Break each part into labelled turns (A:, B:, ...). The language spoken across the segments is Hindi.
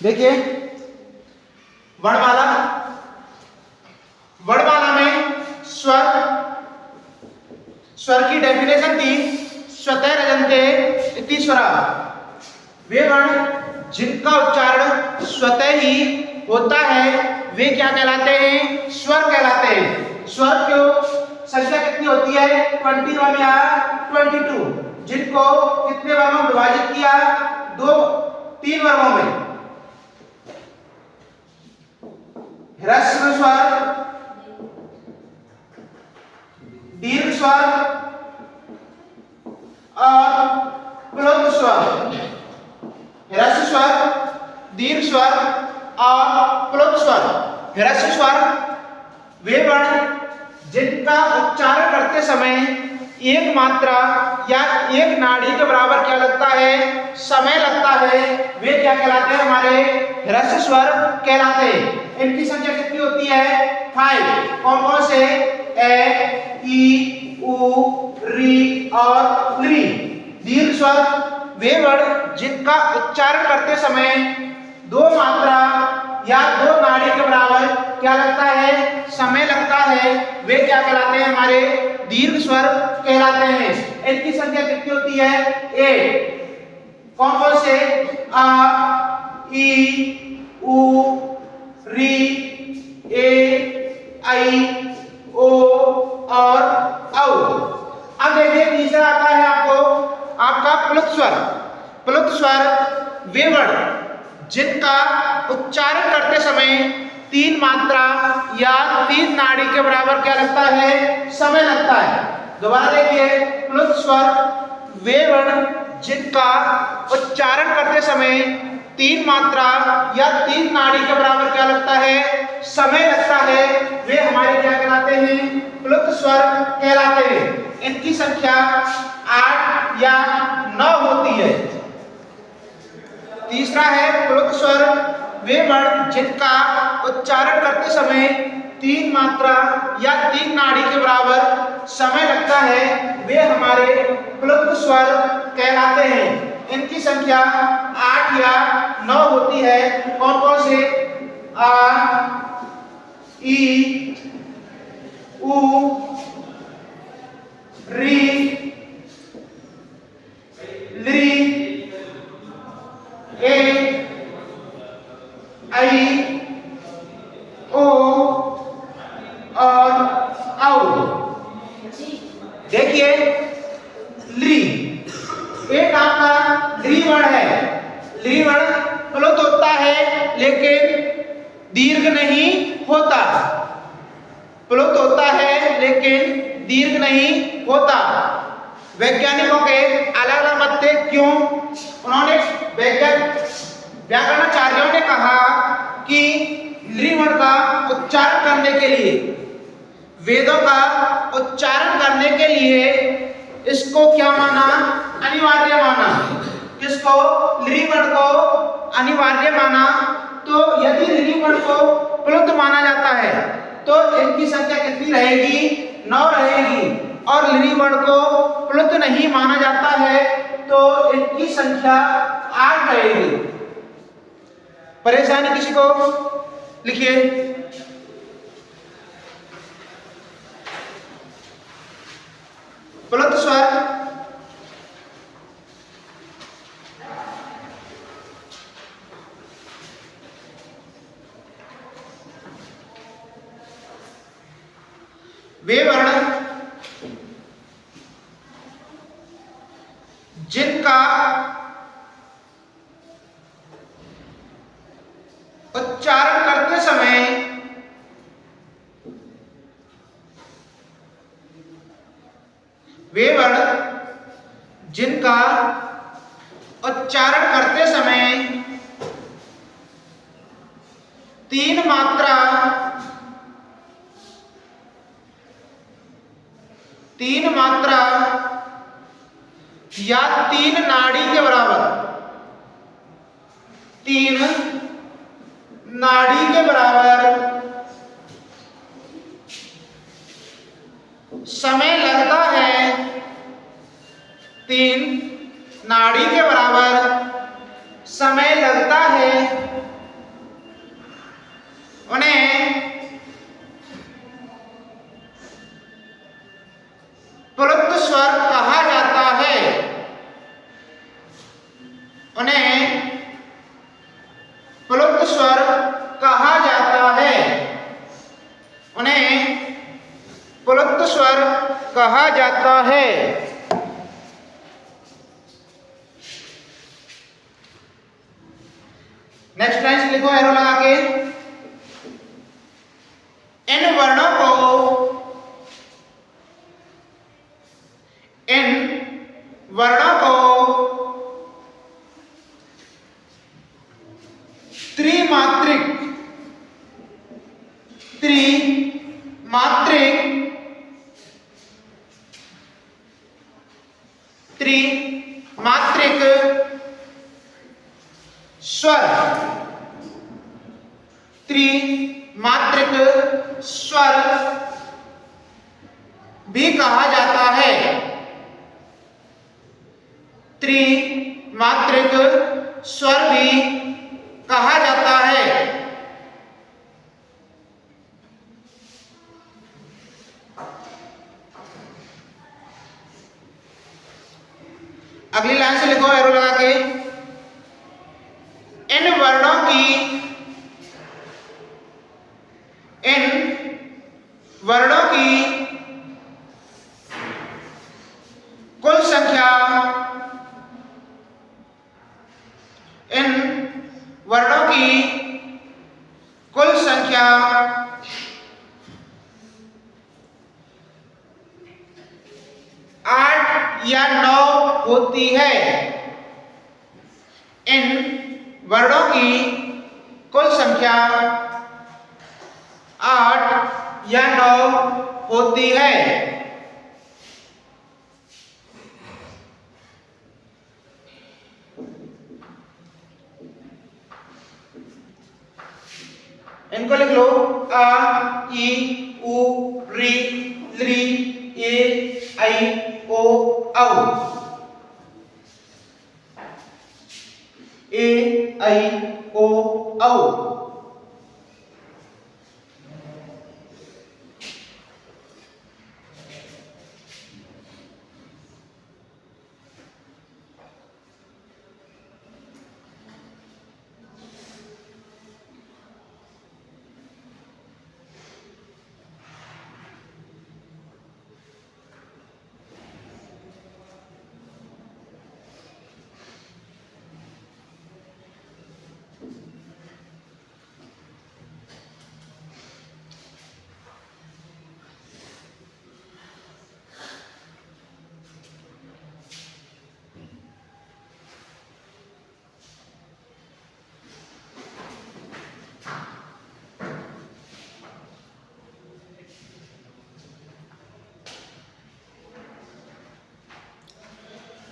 A: देखिए वर्णमाला, वर्णमाला में स्वर की डेफिनेशन थी स्वतः रजन्ते इति स्वरा। वे वर्ण जिनका उच्चारण स्वतः ही होता है वे क्या कहलाते हैं? स्वर कहलाते हैं। स्वर की संख्या कितनी होती है? 21 या 22, जिनको कितने वर्गों में विभाजित किया? 3 वर्गों में। ह्रस्व स्वर, दीर्घ स्वर और प्लुत स्वर। ह्रस्व स्वर, दीर्घ स्वर और प्लुत स्वर। ह्रस्व स्वर वे वर्ण जिनका उच्चारण करते समय एक मात्रा या एक नाड़ी के बराबर क्या लगता है? समय लगता है। वे क्या कहलाते हैं? हमारे ह्रस्व स्वर कहलाते हैं। इनकी संख्या कितनी होती है? 5। कौन कौन से? ए, ई, उ, री और ली। दीर्घ स्वर वे वर्ण जिनका उच्चारण करते समय 2 मात्रा या 2 नाड़ी के बराबर क्या लगता है? समय लगता है। वे क्या कहलाते हैं? हमारे दीर्घ स्वर कहलाते हैं। इनकी संख्या कितनी होती है? 8। कौन कौन से? आ, ई, उ, री, ए, आई, ओ और औ। अब देखिए तीसरा आता है आपका प्लुत स्वर। प्लुत स्वर वे वर्ण जिनका उच्चारण करते समय 3 मात्रा या 3 नाड़ी के बराबर क्या लगता है? समय लगता है। दोबारा देखिए, प्लुत स्वर वे वर्ण जिनका उच्चारण करते समय 3 मात्रा या 3 नाड़ी के बराबर क्या लगता है? समय लगता है। वे हमारे क्या कहलाते हैं? प्लुत स्वर कहलाते हैं। इनकी संख्या 8 या 9 होती है। तीसरा है प्लुत स्वर वे वर्ण जिनका उच्चारण करते समय 3 मात्रा या 3 नाड़ी के बराबर समय लगता है। वे हमारे प्लुत स्वर कहलाते हैं। इनकी संख्या 8 या 9 होती है। कौन कौन से? आ, ई, उ, री, ली, ए, आई, ओ और औ। देखिए ली एक आपका ली वर्ण है। ली वर्ण प्लुत होता है लेकिन दीर्घ नहीं होता। प्लुत होता है लेकिन दीर्घ नहीं होता। वैज्ञानिकों के अलग अलग मत थे। क्यों? उन्होंने व्याकरणाचार्यों ने कहा कि ली वर्ण का उच्चारण करने के लिए, वेदों का उच्चारण करने के लिए इसको क्या माना? अनिवार्य माना। किसको? ली वर्ण को अनिवार्य माना। तो यदि ली वर्ण को प्लुत माना जाता है तो इनकी संख्या कितनी रहेगी? 9 रहेगी। और ली वर्ण को प्लुत नहीं माना जाता है तो इनकी संख्या 8 रहेगी। परेशानी किसी को? लिखिए। प्लुत स्वर वे वर्ण जिनका उच्चारण करते समय वे वर्ण जिनका उच्चारण करते समय 3 मात्रा 3 मात्रा या 3 नाड़ी के बराबर 3 नाड़ी के बराबर समय लगता है। 3 नाड़ी के बराबर समय लगता है उन्हें प्लुत स्वर कहा जाता है। उन्हें प्लुत स्वर कहा जाता है। उन्हें प्लुत स्वर कहा जाता है। नेक्स्ट लाइन से लिखो एरो लगा के। इन वर्णों को त्रिमात्रिक स्वर भी कहा जाता है। त्रिमात्रिक स्वर भी कहा जाता है। अगली लाइन से लिखो एरो लगा के। इन वर्णों की कुल संख्या, इन वर्णों की कुल संख्या 8 या 9 होती है। इन वर्णों की कुल संख्या 8 या 9 होती है। इनको लिख लो। आ, ई, उ, री, लृ, ए, ऐ, ओ, औ। ए, ऐ, ओ, औ।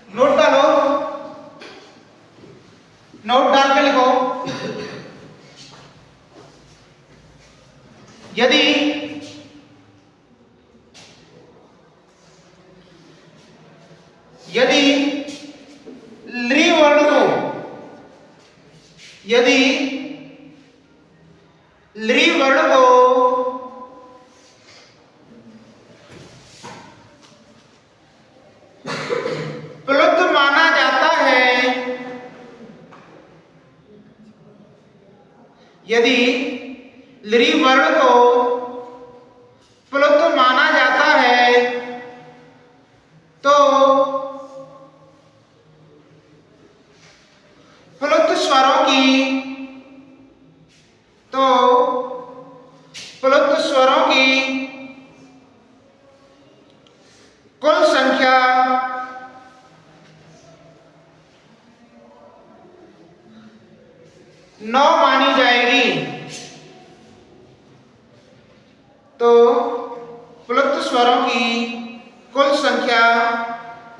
A: नोट डालो। नोट डाल के लिखो। यदि लृ वर्ण को प्लुत माना जाता है, यदि लृ वर्ण को प्लुत माना जाता है तो प्लुत स्वरों की कुल संख्या 9 मानी जाएगी। तो प्लुत स्वरों की कुल संख्या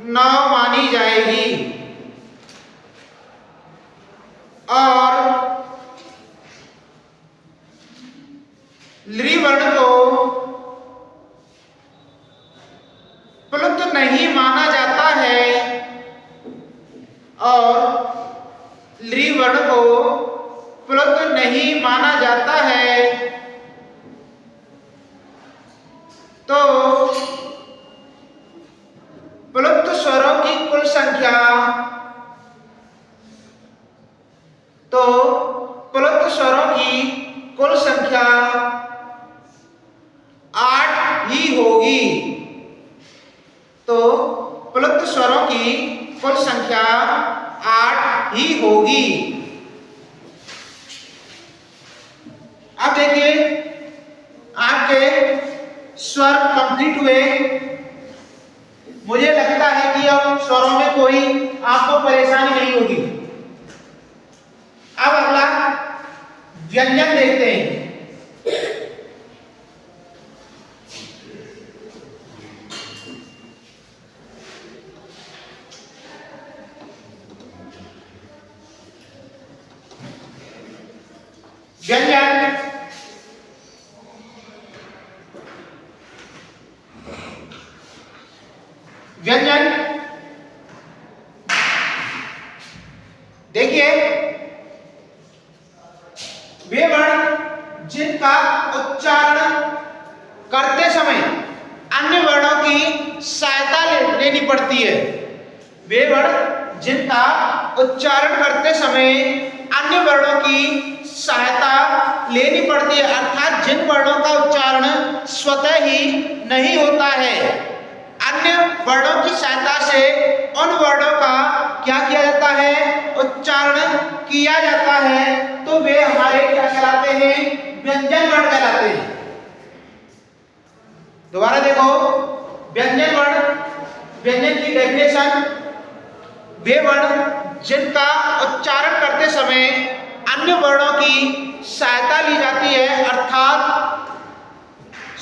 A: 9 मानी जाएगी और लृ वर्ण को प्लुत नहीं माना जाता है और लृ वर्ण को प्लुत नहीं माना जाता है तो प्लुत स्वरों की कुल संख्या, तो प्लुत स्वरों की कुल संख्या 8 ही होगी। तो प्लुत स्वरों की कुल संख्या 8 ही होगी। अब देखिए आपके स्वर कंप्लीट हुए। मुझे लगता है कि अब स्वरों में कोई आपको परेशानी नहीं होगी। अब अगला व्यंजन देखते हैं। व्यंजन व्यंजन देखिए, वे वर्ण जिनका उच्चारण करते समय अन्य वर्णों की सहायता लेनी पड़ती है। वे वर्ण जिनका उच्चारण करते समय अन्य वर्णों की सहायता लेनी पड़ती है, अर्थात जिन वर्णों का उच्चारण स्वतः ही नहीं होता है, अन्य वर्णों की सहायता से उन वर्णों का क्या किया जाता है, उच्चारण किया जाता है। तो वे हमारे क्या कहलाते हैं, व्यंजन वर्ण कहलाते हैं। दोबारा देखो, व्यंजन वर्ण, व्यंजन की डेफिनेशन, वे वर्ण जिनका उच्चारण करते समय अन्य वर्णों की सहायता ली जाती है, अर्थात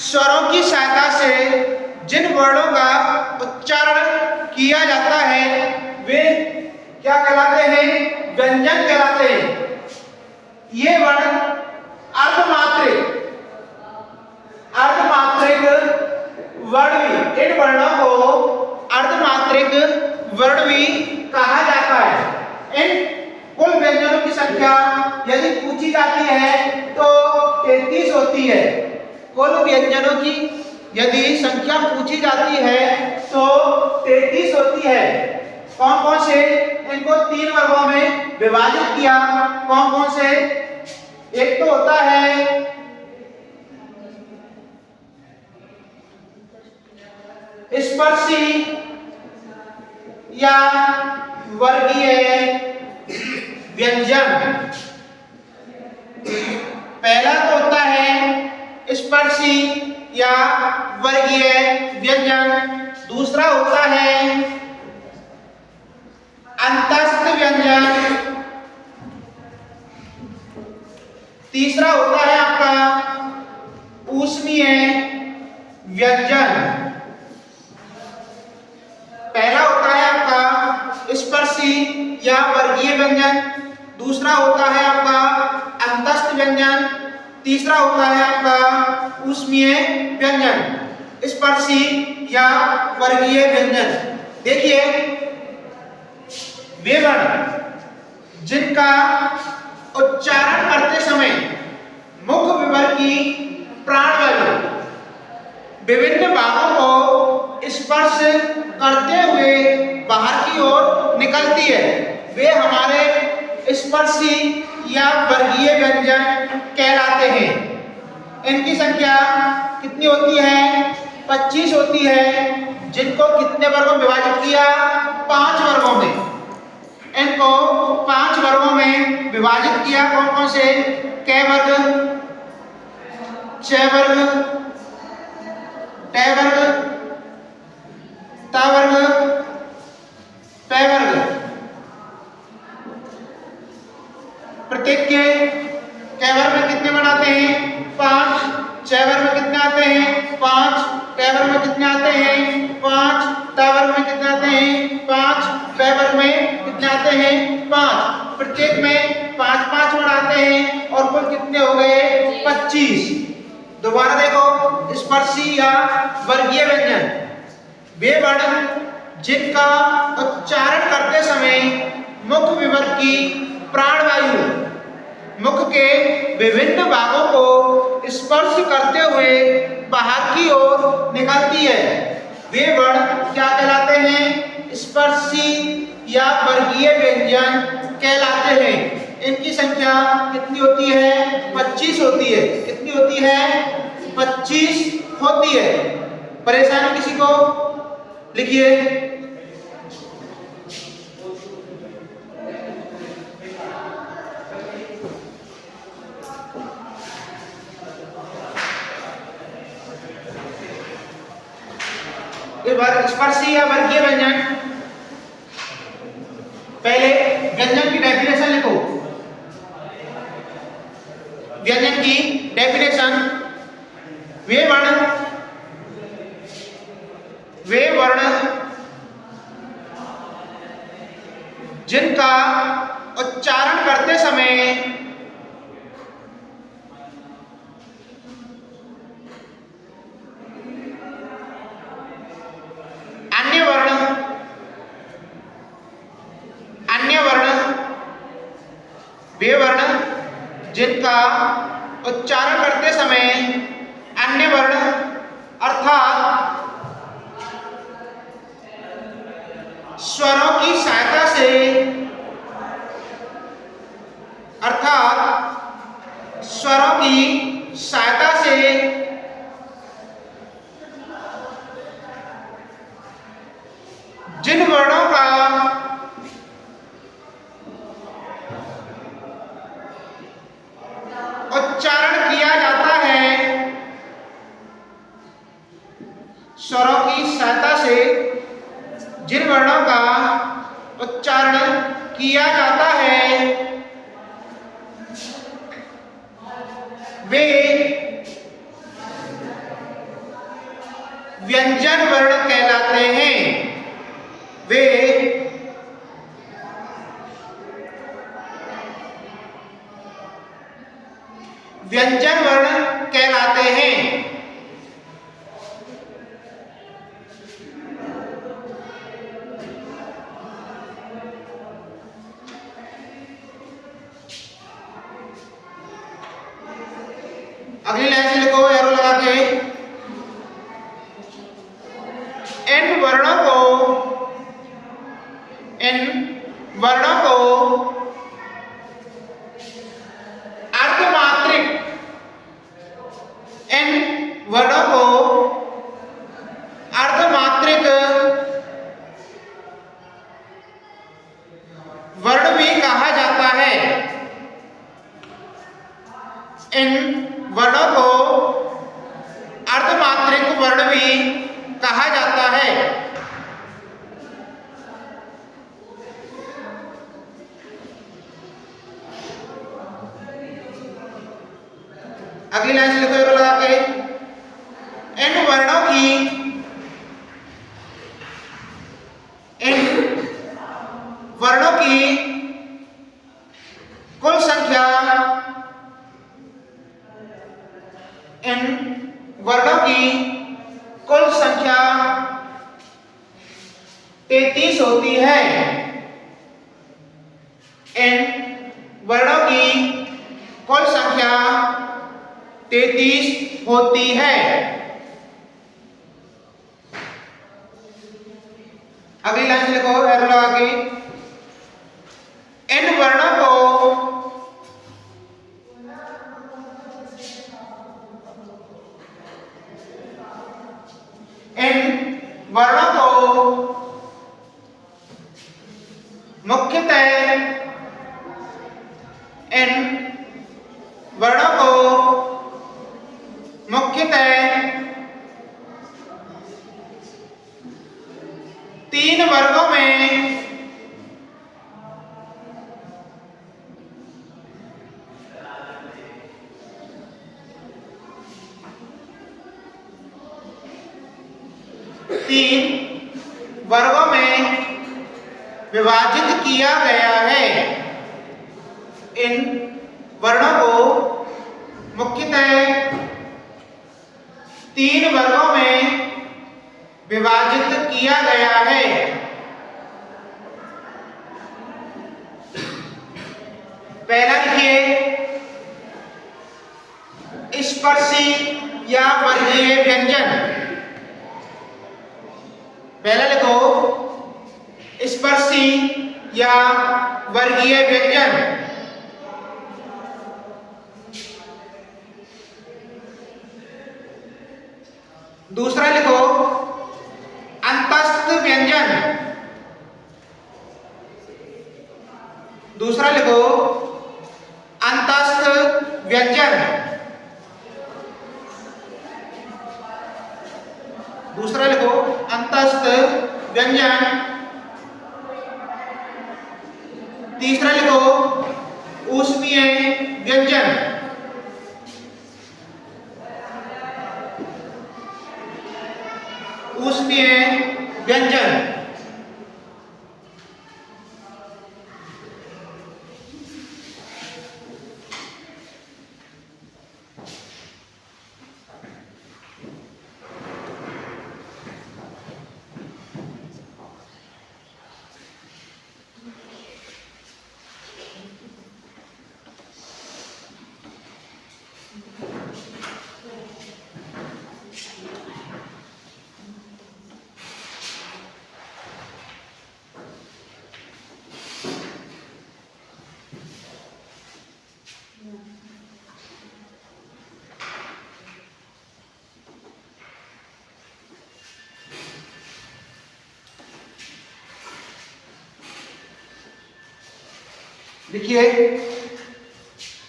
A: स्वरों की सहायता से जिन वर्णों का उच्चारण किया जाता है, वे क्या कहलाते हैं, व्यंजन कहलाते हैं। ये वर्ण अर्धमात्रिक वर्ण भी, इन वर्णों को अर्धमात्रिक वर्ण भी कहा जाता है। इन कुल व्यंजनों की संख्या यदि पूछी जाती है तो 33 होती है। कुल व्यंजनों की यदि संख्या पूछी जाती है तो 33 होती है। कौन कौन से, इनको 3 वर्गों में विभाजित किया। कौन कौन से, एक तो होता है स्पर्शी या वर्गीय व्यंजन। पहला तो होता है स्पर्शी या वर्गीय व्यंजन, दूसरा होता है अंतस्थ व्यंजन, तीसरा होता है आपका ऊष्मीय व्यंजन। पहला होता है आपका स्पर्शी या वर्गीय व्यंजन, दूसरा होता है आपका अंतस्थ व्यंजन, तीसरा होता है आपका ऊष्मीय व्यंजन। स्पर्शी या वर्गीय व्यंजन, देखिए वे वर्ण जिनका उच्चारण करते समय मुख विवर की प्राणवायु विभिन्न भागों को स्पर्श करते हुए बाहर की ओर निकलती है, वे हमारे स्पर्शी या वर्गीय व्यंजन कहलाते हैं। इनकी संख्या कितनी होती है, 25 होती है, जिनको कितने वर्गों में विभाजित किया, 5 वर्गों में। इनको 5 वर्गों में विभाजित किया। कौन कौन से, क वर्ग, च वर्ग, ट वर्ग, त वर्ग, प वर्ग। प्रत्येक के क वर्ग में कितने बनाते हैं, 5, च वर्ग में कितने आते हैं, 5, ट वर्ग में कितने आते हैं, 5, त वर्ग में कितने आते हैं, 5, प वर्ग में कितने आते हैं, 5। प्रत्येक में 5-5 वर्ण आते हैं और कुल कितने हो गए, 25। दोबारा देखो, स्पर्शी या वर्गीय व्यंजन, वे वर्ण जिनका उच्चारण करते समय मुख विवर की प्राणवायु मुख के विभिन्न भागों को स्पर्श करते हुए बाहर की ओर निकलती है वे वर्ण क्या कहलाते हैं? स्पर्शी या वर्गीय व्यंजन कहलाते हैं। इनकी संख्या कितनी होती है? 25 होती है। कितनी होती है? 25 होती है। परेशानी किसी को? लिखिए। स्पर्शी या वर्गीय व्यंजन, पहले व्यंजन की डेफिनेशन लिखो। व्यंजन की डेफिनेशन, वे वर्ण जिनका उच्चारण करते समय वे वर्ण जिनका उच्चारण करते समय अन्य वर्ण अर्थात स्वरों की सहायता से जिन वर्णों का उच्चारण किया जाता है, स्वरों की सहायता से जिन वर्णों का उच्चारण किया जाता है वे व्यंजन वर्ण कहलाते हैं। वे व्यंजन वर्ण कहलाते हैं। अगली लाइन से लिखो एरो लगा के। इन वर्णों को अर्धमात्रिक वर्ण भी कहा जाता है। इन वर्णों को अर्धमात्रिक वर्ण भी कहा जाता है। अगली लाइन से लिखो एरो लगा के। इन वर्णों की कुल संख्या 33 होती है। इन वर्णों की कुल संख्या 33 होती है। अगली लाइन से लिखो एरो लगा के। इन वर्णों को मुख्यतः 3 वर्गों में विभाजित किया गया है। इन वर्णों को मुख्यतः 3 वर्गों में विभाजित किया गया है। पहला लिखिए, स्पर्शी या वर्गीय व्यंजन। पहला लिखो स्पर्शी या वर्गीय व्यंजन। दूसरा लिखो अंतस्थ व्यंजन। दूसरा लिखो अंतस्थ व्यंजन। दूसरा लिखो अंतस्थ व्यंजन। तीसरा लिखो ऊष्मीय व्यंजन। ऊष्मीय व्यंजन। लिखिए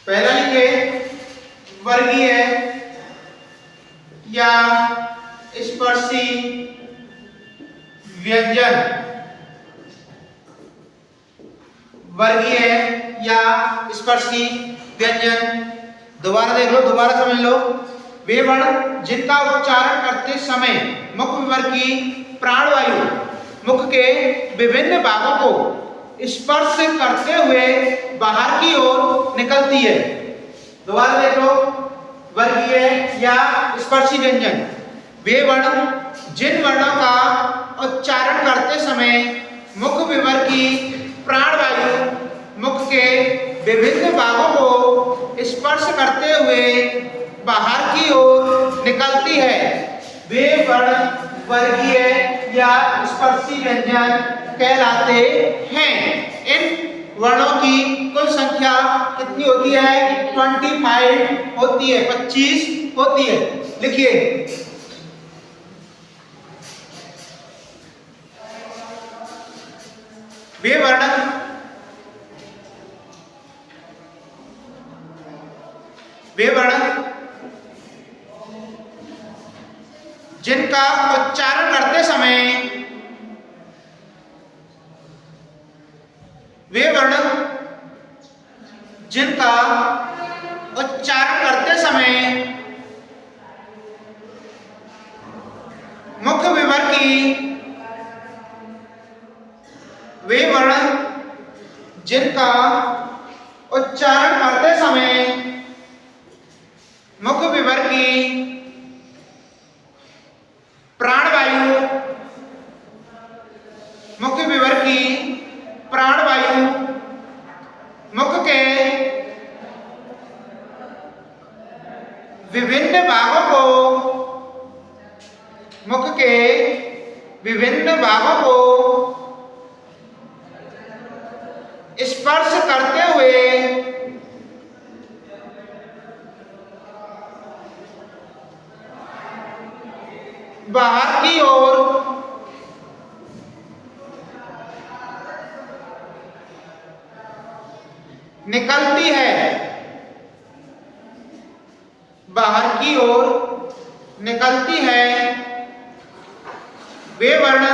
A: पहला लिखिए वर्गीय या स्पर्शी व्यंजन। वर्गीय या स्पर्शी व्यंजन। दोबारा देख लो, दोबारा समझ लो। वे वर्ण जिनका उच्चारण करते समय मुख विवर की प्राणवायु मुख के विभिन्न भागों को स्पर्श करते हुए बाहर की ओर निकलती है। दोबारा देखो, वर्गीय या स्पर्शी व्यंजन वे वर्ण जिन वर्णों का उच्चारण करते समय मुख विवर की प्राणवायु मुख के विभिन्न भागों को स्पर्श करते हुए बाहर की ओर निकलती है, वे वर्ण वर्गीय या स्पर्शी व्यंजन कहलाते हैं। इन वर्णों की कुल संख्या कितनी होती है? 25 होती है, 25 होती है। लिखिए वे वर्ण जिनका उच्चारण करते समय वे वर्ण जिनका उच्चारण करते समय मुख विवर की वे वर्ण जिनका उच्चारण करते समय मुख विवर की प्राणवायु मुख विवर की प्राणवायु मुख के विभिन्न भागों को मुख के विभिन्न भागों को स्पर्श करते हुए बाहर की ओर निकलती है, बाहर की ओर निकलती है। वे वर्ण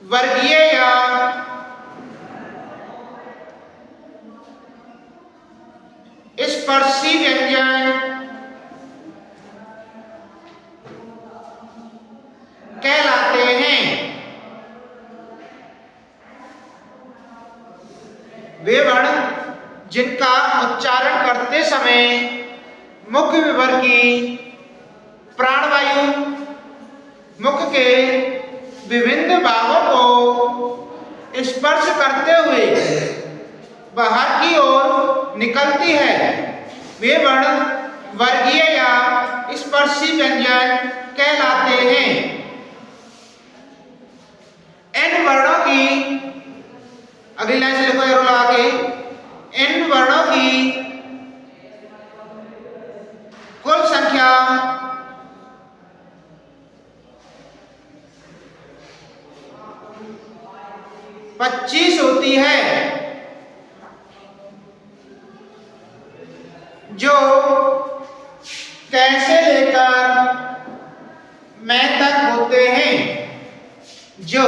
A: वर्गीय या स्पर्शी व्यंजन कहलाते हैं। वे वर्ण जिनका उच्चारण करते समय मुख विवर की प्राणवायु मुख के विभिन्न भागों को स्पर्श करते हुए बाहर की ओर निकलती है वे वर्ण वर्गीय या स्पर्शी व्यंजन कहलाते हैं। इन वर्णों की, अगली लाइन से लिखो एरो लगा के, इन वर्णों की कुल संख्या 25 होती है, जो कै से लेकर मैं तक होते हैं, जो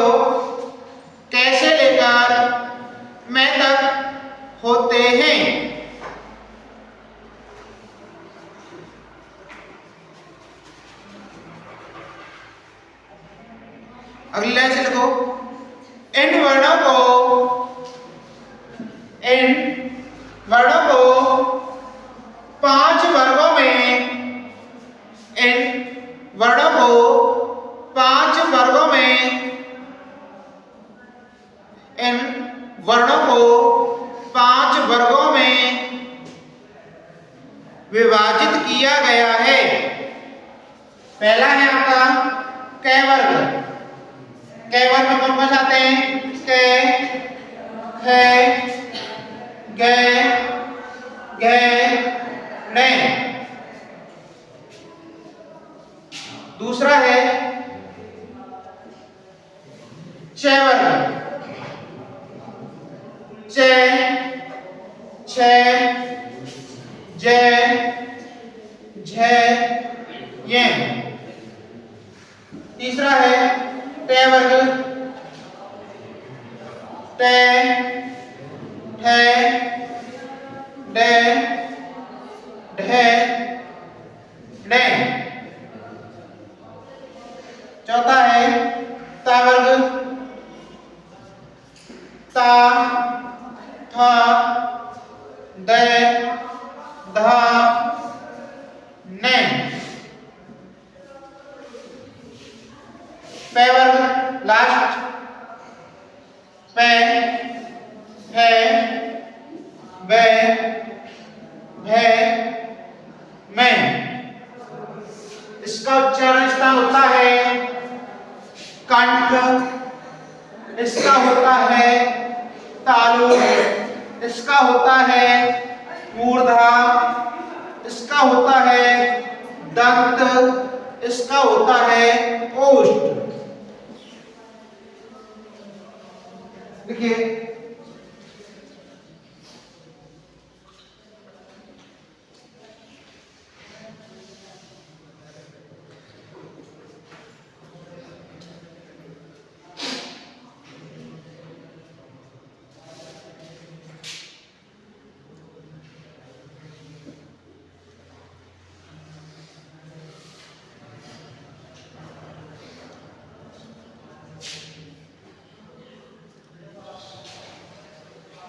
A: कै से लेकर मैं तक होते हैं। अगली लाइन से लिखो, इन वर्णों को 5 वर्गों में, इन वर्णों को 5 वर्गों में, इन वर्णों को 5 वर्गों में विभाजित किया गया है। पहला है आपका कै वर्ग। कै वर्ग में कौन कौन आते हैं? कै, खे, गे, घे, णे। दूसरा है क्षय वर्ग। क्षय, छय, जय, झय, ये। तीसरा है टै वर्ग। टै, ठै, डै, ढै, ढै। चौथा है ता वर्ग। ता, था, दै, धा, नै। पै वर्ग लास्ट। पै, फै, बै, भै, मै। इसका उच्चारण इसका होता है कंठ, इसका होता है तालु, इसका होता है मूर्धा, इसका होता है दंत, इसका होता है ओष्ठ। देखिए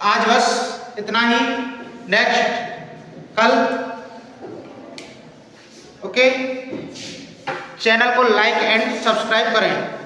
A: आज बस इतना ही। नेक्स्ट कल। ओके, चैनल को लाइक एंड सब्सक्राइब करें।